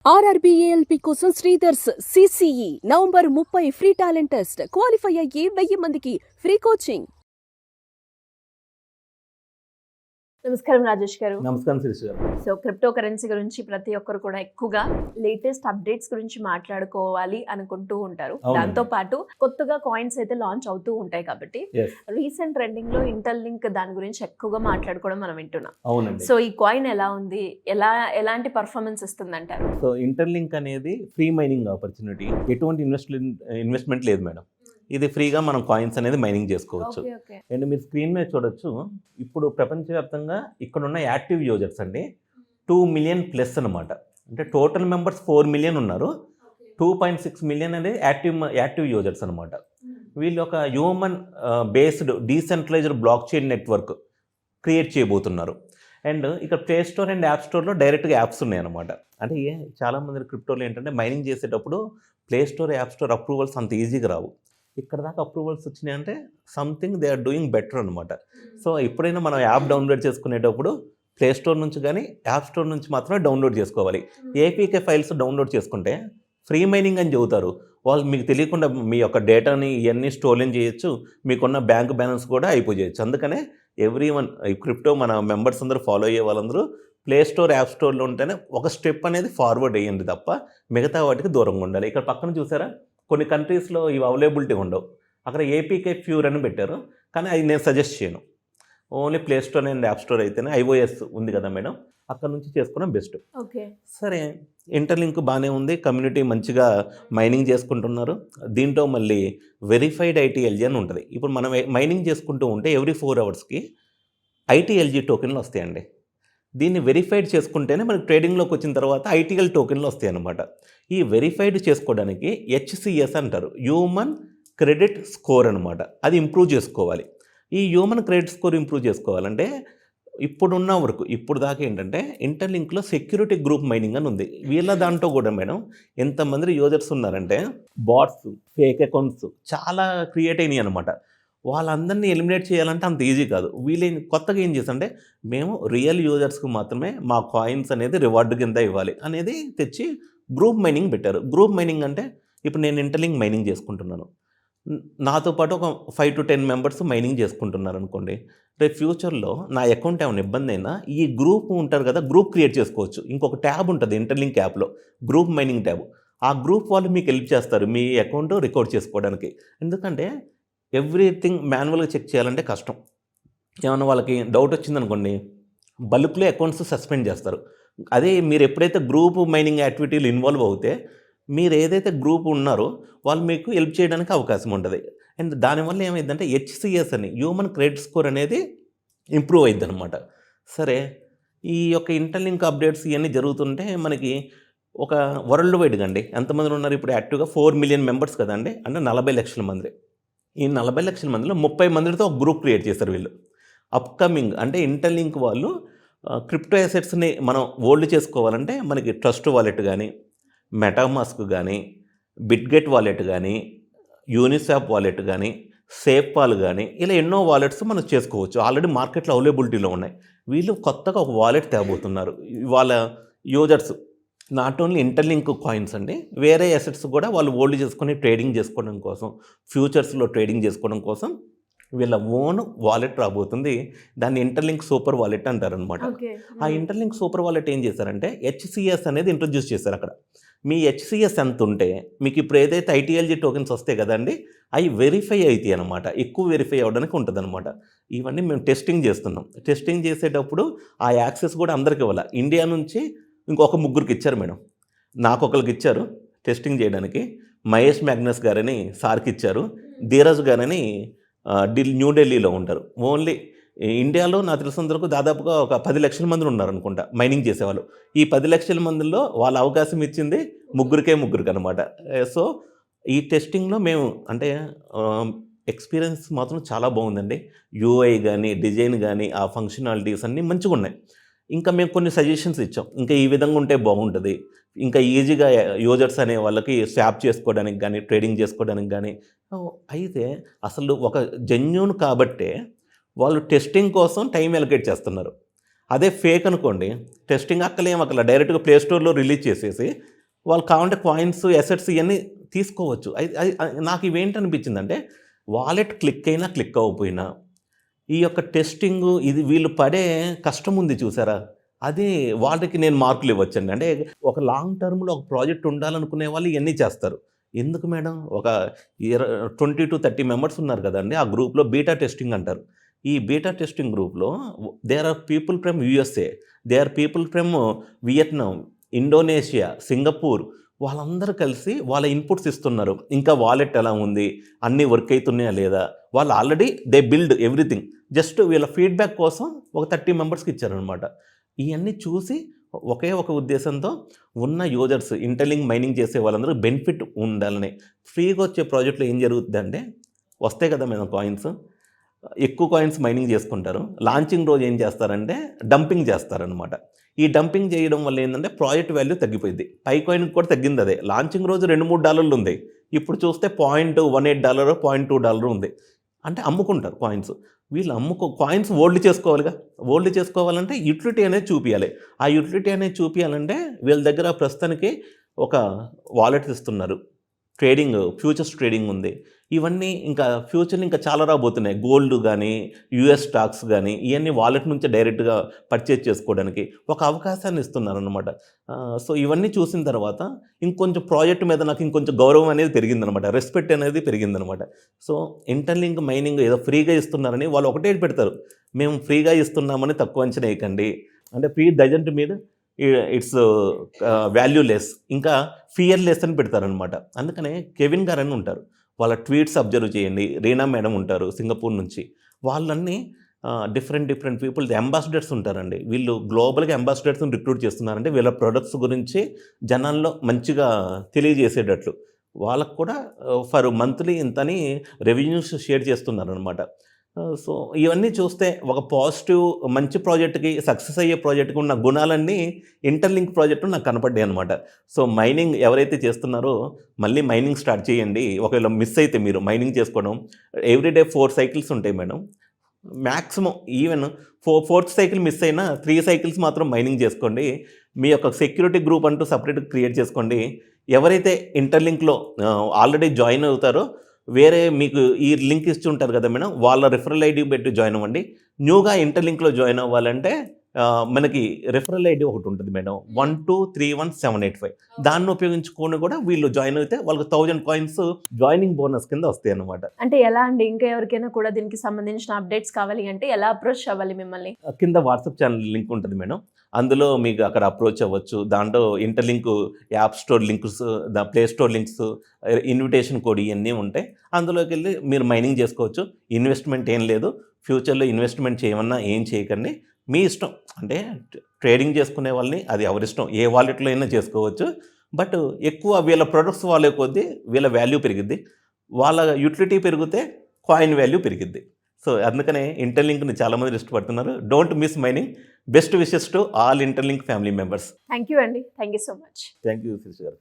ఆర్ఆర్బీఏఎల్పీ కోసం Sridhar's CCE November 30 free talent test. Qualify అయ్యి 1000 మందికి ఫ్రీ కోచింగ్. నమస్కారం రాజేష్ గారు. నమస్కారం శిరీష్ గారు. సో క్రిప్టో కరెన్సీ గురించి ప్రతి ఒక్కరు కూడా ఎక్కువగా లేటెస్ట్ అప్డేట్స్ గురించి మాట్లాడుకోవాలి అనుకుంటూ ఉంటారు. దాంతో పాటు కొత్తగా కాయిన్స్ అయితే లాంచ్ అవుతూ ఉంటాయి కాబట్టి రీసెంట్ ట్రెండింగ్ లో ఇంటర్లింక్ దాని గురించి ఎక్కువగా మాట్లాడుకోవడం మనం వింటున్నాం. అవునండి. సో ఈ కాయిన్ ఎలా ఉంది, ఎలాంటి పర్ఫార్మెన్స్ ఇస్తుంది అంటారు? సో ఇంటర్లింక్ అనేది ఫ్రీ మైనింగ్ ఆపర్చునిటీ. ఎటువంటి ఇన్వెస్ట్మెంట్ లేదు మేడం. ఇది ఫ్రీగా మనం కాయిన్స్ అనేది మైనింగ్ చేసుకోవచ్చు. అండ్ మీరు స్క్రీన్ మీద చూడొచ్చు, ఇప్పుడు ప్రపంచవ్యాప్తంగా ఇక్కడున్న యాక్టివ్ యూజర్స్ అండి 2 మిలియన్ ప్లస్ అనమాట. అంటే టోటల్ మెంబర్స్ 4 మిలియన్ ఉన్నారు. 2.6 మిలియన్ అనేది యాక్టివ్ యూజర్స్ అనమాట. వీళ్ళు ఒక human based decentralised block chain network create చేయబోతున్నారు. అండ్ ఇక్కడ ప్లే స్టోర్ అండ్ యాప్ స్టోర్లో డైరెక్ట్గా యాప్స్ ఉన్నాయి అనమాట. అంటే చాలామంది క్రిప్టోలో ఏంటంటే మైనింగ్ చేసేటప్పుడు play store, app store approvals అంత ఈజీగా రావు. ఇక్కడ దాకా అప్రూవల్స్ వచ్చినాయి అంటే something they are doing better అనమాట. సో ఎప్పుడైనా మనం యాప్ డౌన్లోడ్ చేసుకునేటప్పుడు ప్లే స్టోర్ నుంచి కానీ యాప్ స్టోర్ నుంచి మాత్రమే డౌన్లోడ్ చేసుకోవాలి. ఏపీకే ఫైల్స్ డౌన్లోడ్ చేసుకుంటే ఫ్రీ మైనింగ్ అని చెబుతారు. వాళ్ళు మీకు తెలియకుండా మీ యొక్క డేటాని ఇవన్నీ స్టోరేజ్ చేయొచ్చు, మీకున్న బ్యాంక్ బ్యాలెన్స్ కూడా అయిపోయచ్చు. అందుకనే ఎవ్రీవన్ ఈ క్రిప్టో మన మెంబర్స్ అందరూ ఫాలో అయ్యే వాళ్ళందరూ ప్లే స్టోర్, యాప్ స్టోర్లో ఉంటేనే ఒక స్టెప్ అనేది ఫార్వర్డ్ అయ్యండి తప్ప మిగతా వాటికి దూరంగా ఉండాలి. ఇక్కడ పక్కన చూసారా, కొన్ని కంట్రీస్లో ఇవి అవైలబిలిటీ ఉండవు. అక్కడ ఏపీకే ప్యూర్ అని పెట్టారు, కానీ అది నేను సజెస్ట్ చేయను. Only play store and app store అయితేనే iOS ఉంది కదా మేడం, అక్కడ నుంచి చేసుకోవడం బెస్ట్. ఓకే, సరే, ఇంటర్లింక్ బాగానే ఉంది, కమ్యూనిటీ మంచిగా మైనింగ్ చేసుకుంటున్నారు. దీంట్లో మళ్ళీ వెరిఫైడ్ ఐటీఎల్జీ అని ఉంటుంది. ఇప్పుడు మనం మైనింగ్ చేసుకుంటూ ఉంటే ఎవ్రీ 4 అవర్స్కి ఐటీఎల్జీ టోకెన్లు వస్తాయండి. దీన్ని వెరిఫైడ్ చేసుకుంటేనే మనకి ట్రేడింగ్లోకి వచ్చిన తర్వాత ఐటీఎల్ టోకెన్లు వస్తాయి అన్నమాట. ఈ వెరిఫైడ్ చేసుకోవడానికి HCS అంటారు, హ్యూమన్ క్రెడిట్ స్కోర్ అనమాట. అది ఇంప్రూవ్ చేసుకోవాలి. ఈ హ్యూమన్ క్రెడిట్ స్కోర్ ఇంప్రూవ్ చేసుకోవాలంటే ఇప్పుడున్న వరకు ఇప్పుడు దాకా ఏంటంటే ఇంటర్లింక్లో సెక్యూరిటీ గ్రూప్ మైనింగ్ అని ఉంది. వీళ్ళ దాంట్లో కూడా మేడం ఎంతమంది యూజర్స్ ఉన్నారంటే బాట్స్, ఫేక్ అకౌంట్స్ చాలా క్రియేట్ అయినాయి అనమాట. వాళ్ళందరినీ ఎలిమినేట్ చేయాలంటే అంత ఈజీ కాదు. వీళ్ళు కొత్తగా ఏం చేస్తారంటే మేము రియల్ యూజర్స్కి మాత్రమే మా కాయిన్స్ అనేది రివార్డు కింద ఇవ్వాలి అనేది తెచ్చి గ్రూప్ మైనింగ్ పెట్టారు. గ్రూప్ మైనింగ్ అంటే ఇప్పుడు నేను ఇంటర్లింక్ మైనింగ్ చేసుకుంటున్నాను, నాతో పాటు ఒక 5 to 10 మెంబర్స్ మైనింగ్ చేసుకుంటున్నారు అనుకోండి. రేపు ఫ్యూచర్లో నా అకౌంట్ ఏమైనా ఇబ్బంది అయినా ఈ గ్రూప్ ఉంటారు కదా, గ్రూప్ క్రియేట్ చేసుకోవచ్చు. ఇంకొక ట్యాబ్ ఉంటుంది ఇంటర్లింక్ యాప్లో, గ్రూప్ మైనింగ్ ట్యాబ్. ఆ గ్రూప్ వాళ్ళు మీకు హెల్ప్ చేస్తారు మీ అకౌంట్ రికార్డ్ చేసుకోవడానికి. ఎందుకంటే ఎవ్రీథింగ్ మాన్యువల్గా చెక్ చేయాలంటే కష్టం. ఏమన్నా వాళ్ళకి డౌట్ వచ్చిందనుకోండి, బల్క్లో అకౌంట్స్ సస్పెండ్ చేస్తారు. అదే మీరు ఎప్పుడైతే గ్రూప్ మైనింగ్ యాక్టివిటీలు ఇన్వాల్వ్ అవుతే మీరు ఏదైతే గ్రూప్ ఉన్నారో వాళ్ళు మీకు హెల్ప్ చేయడానికి అవకాశం ఉంటుంది. అండ్ దానివల్ల ఏమైందంటే HCS అని హ్యూమన్ క్రెడిట్ స్కోర్ అనేది ఇంప్రూవ్ అయింది అనమాట. సరే, ఈ యొక్క ఇంటర్లింక్ అప్డేట్స్ ఇవన్నీ జరుగుతుంటే మనకి ఒక వరల్డ్ వైడ్గా అండి ఎంతమంది ఉన్నారు ఇప్పుడు యాక్టివ్గా 4 మిలియన్ మెంబర్స్ కదండి, అంటే 40 లక్షల మంది. ఈ 40 లక్షల మందిలో 30 మందితో ఒక గ్రూప్ క్రియేట్ చేస్తారు వీళ్ళు. అప్కమింగ్ అంటే ఇంటర్లింక్ వాళ్ళు క్రిప్టో అసెట్స్ని మనం హోల్డ్ చేసుకోవాలంటే మనకి ట్రస్ట్ వాలెట్ కానీ, మెటామాస్క్ కానీ, బిట్గెట్ వాలెట్ కానీ, యూనిస్వాప్ వాలెట్ కానీ, సేఫ్పాల్ కానీ, ఇలా ఎన్నో వాలెట్స్ మనం చేసుకోవచ్చు. ఆల్రెడీ మార్కెట్లో అవైలబిలిటీలో ఉన్నాయి. వీళ్ళు కొత్తగా ఒక వాలెట్ తేబోతున్నారు. వాళ్ళ users not only interlink coins అండి, వేరే అసెట్స్ కూడా వాళ్ళు హోల్డ్ చేసుకొని ట్రేడింగ్ చేసుకోవడం కోసం, ఫ్యూచర్స్లో ట్రేడింగ్ చేసుకోవడం కోసం వీళ్ళ ఓన్ వాలెట్ రాబోతుంది. దాన్ని ఇంటర్లింక్ సూపర్ వాలెట్ అంటారనమాట. ఆ ఇంటర్లింక్ సూపర్ వాలెట్ ఏం చేశారంటే HCS అనేది ఇంట్రొడ్యూస్ చేశారు. అక్కడ మీ HCS ఎంత ఉంటే మీకు ఇప్పుడు ఏదైతే ఐటీఎల్జీ టోకెన్స్ వస్తాయి కదండి, అవి వెరిఫై అవుతాయి అనమాట. ఎక్కువ వెరిఫై అవ్వడానికి ఉంటుంది అనమాట. ఇవన్నీ మేము టెస్టింగ్ చేస్తున్నాం. టెస్టింగ్ చేసేటప్పుడు ఆ యాక్సెస్ కూడా అందరికి ఇవ్వాలి. ఇండియా నుంచి ఇంకొక 3 ఇచ్చారు మేడం, నాకు ఒకరికి ఇచ్చారు టెస్టింగ్ చేయడానికి. మహేష్ మ్యాగ్నస్ గారని సార్కి ఇచ్చారు, ధీరజ్ గారని న్యూఢిల్లీలో ఉంటారు. ఓన్లీ ఇండియాలో నాకు తెలిసినంతవరకు దాదాపుగా ఒక 10 లక్షల మంది ఉన్నారు అనుకుంటా మైనింగ్ చేసేవాళ్ళు. ఈ 10 లక్షల మందిలో వాళ్ళ అవకాశం ఇచ్చింది 3 అనమాట. సో ఈ టెస్టింగ్లో మేము అంటే ఎక్స్పీరియన్స్ మాత్రం చాలా బాగుందండి. UI కానీ, డిజైన్ కానీ, ఆ ఫంక్షనాలిటీస్ అన్నీ మంచిగా ఉన్నాయి. ఇంకా మేము కొన్ని సజెషన్స్ ఇచ్చాం, ఇంకా ఈ విధంగా ఉంటే బాగుంటుంది, ఇంకా ఈజీగా యూజర్స్ అనే వాళ్ళకి స్వాప్ చేసుకోవడానికి కానీ, ట్రేడింగ్ చేసుకోవడానికి కానీ. అయితే అసలు ఒక జెన్యూన్ కాబట్టే వాళ్ళు టెస్టింగ్ కోసం టైం ఎలకేట్ చేస్తున్నారు. అదే ఫేక్ అనుకోండి, టెస్టింగ్ అక్కలేం అక్కడ డైరెక్ట్గా ప్లే స్టోర్లో రిలీజ్ చేసేసి వాళ్ళు కావాలంటే కాయిన్స్ అసెట్స్ ఇవన్నీ తీసుకోవచ్చు. నాకు ఇవేంటనిపించిందంటే వాలెట్ క్లిక్ అయినా క్లిక్ అవ్వకపోయినా ఈ యొక్క టెస్టింగు ఇది వీళ్ళు పడే కష్టం ఉంది చూసారా, అది వాళ్ళకి నేను మార్కులు ఇవ్వచ్చండి. అంటే ఒక లాంగ్ టర్మ్లో ఒక ప్రాజెక్ట్ ఉండాలనుకునే వాళ్ళు ఇవన్నీ చేస్తారు. ఎందుకు మేడం, ఒక 20 to 30 మెంబర్స్ ఉన్నారు కదండి ఆ గ్రూప్లో, బీటా టెస్టింగ్ అంటారు. ఈ బీటా టెస్టింగ్ గ్రూప్లో there are people from USA, they are people from Vietnam, Indonesia, Singapore, వాళ్ళందరూ కలిసి వాళ్ళ ఇన్పుట్స్ ఇస్తున్నారు. ఇంకా వాలెట్ ఎలా ఉంది, అన్నీ వర్క్ అవుతున్నాయా లేదా, వాళ్ళు already they build everything, just వీళ్ళ ఫీడ్బ్యాక్ కోసం ఒక 30 మెంబర్స్కి ఇచ్చారనమాట. ఇవన్నీ చూసి ఒకే ఒక ఉద్దేశంతో ఉన్న యూజర్స్ ఇంటర్లింక్ మైనింగ్ చేసే వాళ్ళందరూ బెనిఫిట్ ఉండాలని. ఫ్రీగా వచ్చే ప్రాజెక్టులో ఏం జరుగుతుందంటే వస్తాయి కదా మేము కాయిన్స్, ఎక్కువ కాయిన్స్ మైనింగ్ చేసుకుంటారు. లాంచింగ్ రోజు ఏం చేస్తారంటే డంపింగ్ చేస్తారనమాట. ఈ డంపింగ్ చేయడం వల్ల ఏంటంటే ప్రాజెక్ట్ వాల్యూ తగ్గిపోయింది. పై కాయిన్కి కూడా తగ్గింది అదే. లాంచింగ్ రోజు $2-3 ఉంది, ఇప్పుడు చూస్తే $0.18 $0.2 ఉంది. అంటే అమ్ముకుంటారు కాయిన్స్. వీళ్ళు కాయిన్స్ హోల్డ్ చేసుకోవాలిగా. హోల్డ్ చేసుకోవాలంటే యూటిలిటీ అనేది చూపించాలి. ఆ యూటిలిటీ అనేది చూపించాలంటే వీళ్ళ దగ్గర ప్రస్తుతానికి ఒక వాలెట్ ఇస్తున్నారు, ట్రేడింగ్ ఫ్యూచర్స్ ట్రేడింగ్ ఉంది. ఇవన్నీ ఇంకా ఫ్యూచర్ని ఇంకా చాలా రాబోతున్నాయి. గోల్డ్ కానీ యూఎస్ స్టాక్స్ కానీ ఇవన్నీ వాలెట్ నుంచి డైరెక్ట్గా పర్చేజ్ చేసుకోవడానికి ఒక అవకాశాన్ని ఇస్తున్నారనమాట. సో ఇవన్నీ చూసిన తర్వాత ఇంకొంచెం ప్రాజెక్ట్ మీద నాకు ఇంకొంచెం గౌరవం అనేది పెరిగిందనమాట, రెస్పెక్ట్ అనేది పెరిగిందనమాట. సో ఇంటర్లింక్ మైనింగ్ ఏదో ఫ్రీగా ఇస్తున్నారని వాళ్ళు ఒకటే పెడతారు, మేము ఫ్రీగా ఇస్తున్నామని తక్కువ అంచనా వేయకండి. అంటే free doesn't mean it's valueless, ఇంకా ఫియర్లెస్ అని పెడతారనమాట. అందుకనే కెవిన్ గారు అని ఉంటారు, వాళ్ళ ట్వీట్స్ అబ్జర్వ్ చేయండి. రీనా మేడం ఉంటారు సింగపూర్ నుంచి, వాళ్ళన్నీ డిఫరెంట్ పీపుల్ అంబాసిడర్స్ ఉంటారండి. వీళ్ళు గ్లోబల్గా అంబాసిడర్స్ని రిక్రూట్ చేస్తున్నారంటే వీళ్ళ ప్రొడక్ట్స్ గురించి జనాల్లో మంచిగా తెలియజేసేటట్లు. వాళ్ళకు కూడా ఫర్ మంత్లీ ఇంతని రెవెన్యూస్ షేర్ చేస్తున్నారనమాట. సో ఇవన్నీ చూస్తే ఒక పాజిటివ్ మంచి ప్రాజెక్ట్కి, సక్సెస్ అయ్యే ప్రాజెక్ట్కి ఉన్న గుణాలన్నీ ఇంటర్లింక్ ప్రాజెక్టు నాకు కనపడ్డాయి అనమాట. సో మైనింగ్ ఎవరైతే చేస్తున్నారో మళ్ళీ మైనింగ్ స్టార్ట్ చేయండి. ఒకవేళ మిస్ అయితే మీరు మైనింగ్ చేసుకోవడం, ఎవ్రీడే 4 సైకిల్స్ ఉంటాయి madam. Maximum even fourth cycle miss అయినా 3 సైకిల్స్ మాత్రం మైనింగ్ చేసుకోండి. మీ యొక్క సెక్యూరిటీ గ్రూప్ అంటూ సపరేట్గా క్రియేట్ చేసుకోండి. ఎవరైతే ఇంటర్లింక్లో ఆల్రెడీ జాయిన్ అవుతారో వేరే మీకు ఈ లింక్ ఇచ్చి ఉంటారు కదా మేడం, వాళ్ళ రిఫరల్ ఐడి పెట్టి జాయిన్ అవ్వండి. న్యూగా ఇంటర్లింక్లో జాయిన్ అవ్వాలంటే మనకి రిఫరల్ ఐడి ఒకటి ఉంటుంది మేడం, 1231785. దాన్ని ఉపయోగించుకొని కూడా వీళ్ళు జాయిన్ అయితే వాళ్ళకి 1000 కాయిన్స్ జాయినింగ్ బోనస్ కింద వస్తాయి అన్నమాట. అంటే ఎలా అండి, ఇంకా ఎవరికైనా కూడా దీనికి సంబంధించిన అప్డేట్స్ కావాలి అంటే ఎలా అప్రోచ్ అవ్వాలి మిమ్మల్ని? కింద వాట్సాప్ ఛానల్ లింక్ ఉంటుంది మేడం, అందులో మీకు అక్కడ అప్రోచ్ అవ్వచ్చు. దాంట్లో interlink app store links, play store links, invitation code ఇవన్నీ ఉంటాయి. అందులోకి వెళ్ళి మీరు మైనింగ్ చేసుకోవచ్చు. ఇన్వెస్ట్మెంట్ ఏం లేదు, ఫ్యూచర్లో ఇన్వెస్ట్మెంట్ చేయమన్నా ఏం చేయకండి, మీ ఇష్టం. అంటే ట్రేడింగ్ చేసుకునే వాళ్ళని అది ఎవరిష్టం, ఏ వాలెట్లో అయినా చేసుకోవచ్చు. బట్ ఎక్కువ వీళ్ళ ప్రొడక్ట్స్ వాళ్ళే కొద్దీ వీళ్ళ వాల్యూ పెరిగిద్ది, వాళ్ళ యూటిలిటీ పెరిగితే కాయిన్ వాల్యూ పెరిగిద్ది. సో అందుకనే ఇంటర్లింక్ని చాలామంది ఇష్టపడుతున్నారు. Don't miss mining. Best wishes to all Interlink family members. Thank you అండి, thank you so much. Thank you Shirish గారు.